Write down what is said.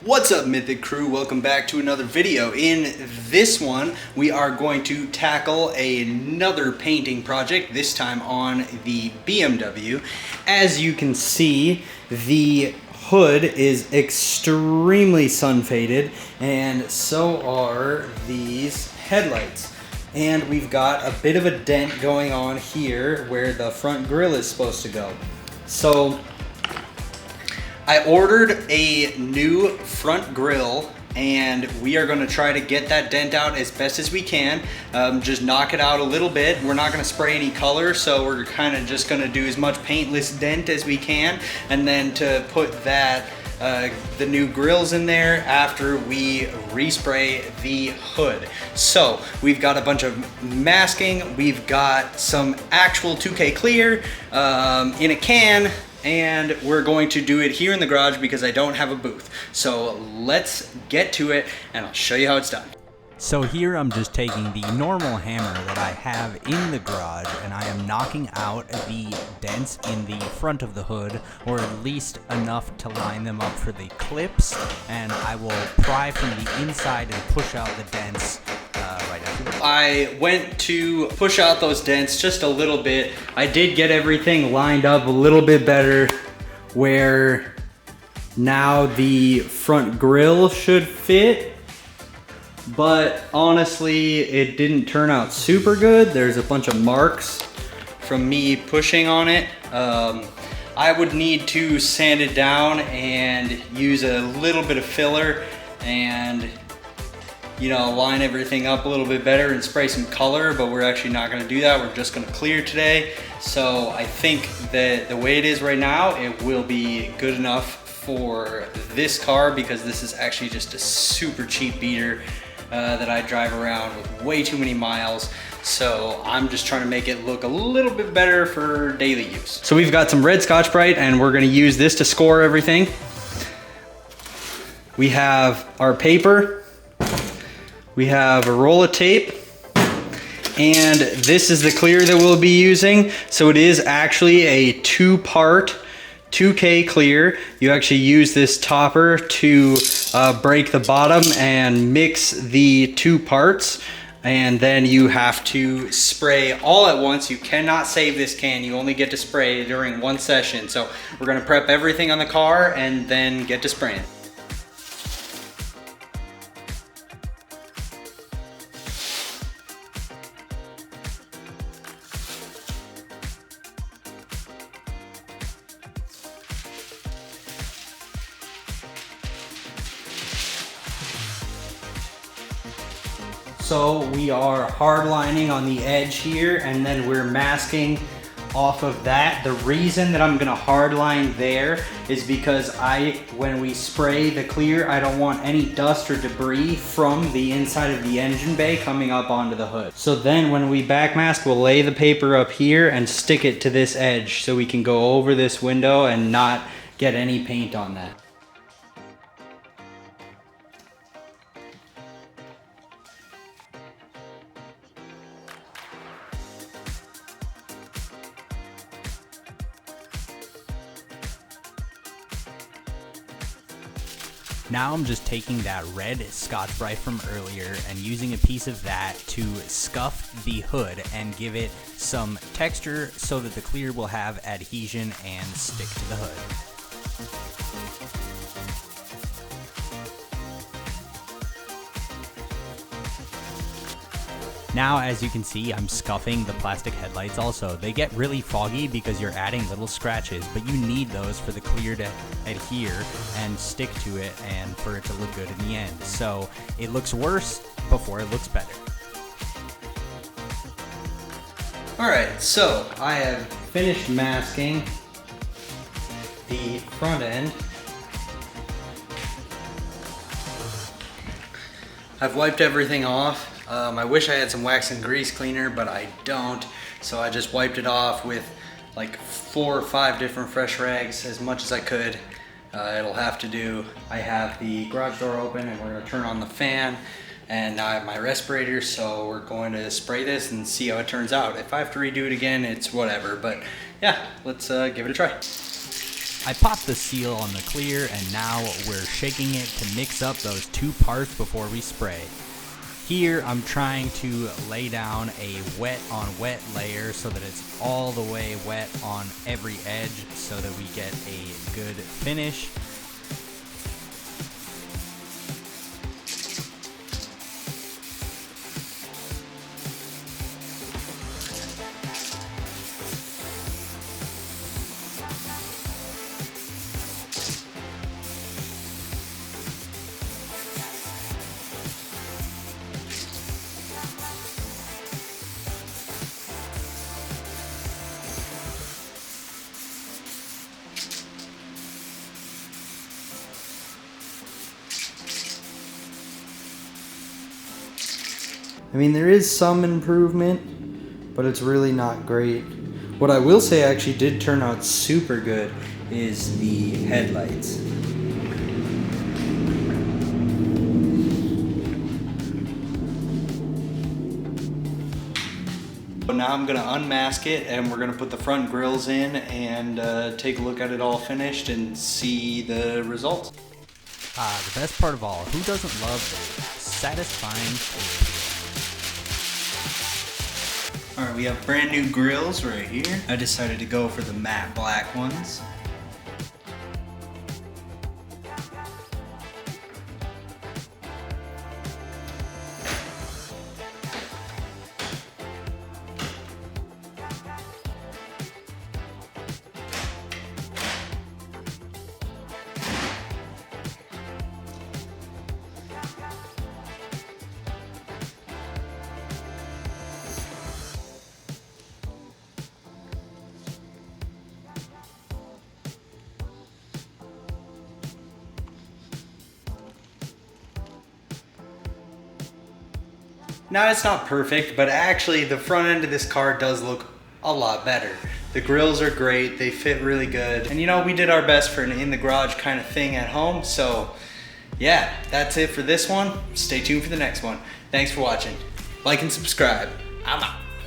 What's up, Mythic Crew? Welcome back to another video. In this one, we are going to tackle another painting project, this time on the BMW. As you can see, the hood is extremely sun faded, and so are these headlights. And we've got a bit of a dent going on here where the front grille is supposed to go. So I ordered a new front grille, and we are going to try to get that dent out as best as we can. Just knock it out a little bit. We're not going to spray any color, so we're kind of just going to do as much paintless dent as we can, and then to put that the new grills in there after we respray the hood. So we've got a bunch of masking, we've got some actual 2K clear in a can, and we're going to do it here in the garage because I don't have a booth. So let's get to it and I'll show you how it's done. So here I'm just taking the normal hammer that I have in the garage, and I am knocking out the dents in the front of the hood, or at least enough to line them up for the clips, and I will pry from the inside and push out the dents right after that. I went to push out those dents just a little bit. I did get everything lined up a little bit better where now the front grille should fit. But honestly, it didn't turn out super good. There's a bunch of marks from me pushing on it. I would need to sand it down and use a little bit of filler and, you know, line everything up a little bit better and spray some color, but we're actually not gonna do that. We're just gonna clear today. So I think that the way it is right now, it will be good enough for this car, because this is actually just a super cheap beater that I drive around with way too many miles. So I'm just trying to make it look a little bit better for daily use. So we've got some red Scotch-Brite, and we're gonna use this to score everything. We have our paper, we have a roll of tape, and this is the clear that we'll be using. So it is actually a two-part 2K clear. You actually use this topper to break the bottom and mix the two parts, and then you have to spray all at once. You cannot save this can. You only get to spray during one session. So we're gonna prep everything on the car and then get to spraying. So we are hard lining on the edge here, and then we're masking off of that. The reason that I'm gonna hard line there is because when we spray the clear, I don't want any dust or debris from the inside of the engine bay coming up onto the hood. So then when we back mask, we'll lay the paper up here and stick it to this edge so we can go over this window and not get any paint on that. Now I'm just taking that red Scotch-Brite from earlier and using a piece of that to scuff the hood and give it some texture so that the clear will have adhesion and stick to the hood. Now, as you can see, I'm scuffing the plastic headlights also. They get really foggy because you're adding little scratches, but you need those for the clear to adhere and stick to it and for it to look good in the end. So it looks worse before it looks better. All right, so I have finished masking the front end. I've wiped everything off. I wish I had some wax and grease cleaner, but I don't. So I just wiped it off with like 4 or 5 different fresh rags, as much as I could. It'll have to do. I have the garage door open, and we're gonna turn on the fan, and now I have my respirator, so we're going to spray this and see how it turns out. If I have to redo it again, it's whatever, but yeah, let's give it a try. I popped the seal on the clear, and now we're shaking it to mix up those two parts before we spray. Here I'm trying to lay down a wet on wet layer so that it's all the way wet on every edge so that we get a good finish. I mean, there is some improvement, but it's really not great. What I will say actually did turn out super good is the headlights. But now I'm gonna unmask it and we're gonna put the front grills in and take a look at it all finished and see the results. The best part of all, who doesn't love a satisfying Alright, we have brand new grills right here. I decided to go for the matte black ones. Now it's not perfect, but actually the front end of this car does look a lot better. The grills are great, they fit really good. And you know, we did our best for an in the garage kind of thing at home. So yeah, that's it for this one. Stay tuned for the next one. Thanks for watching. Like and subscribe. I'm out.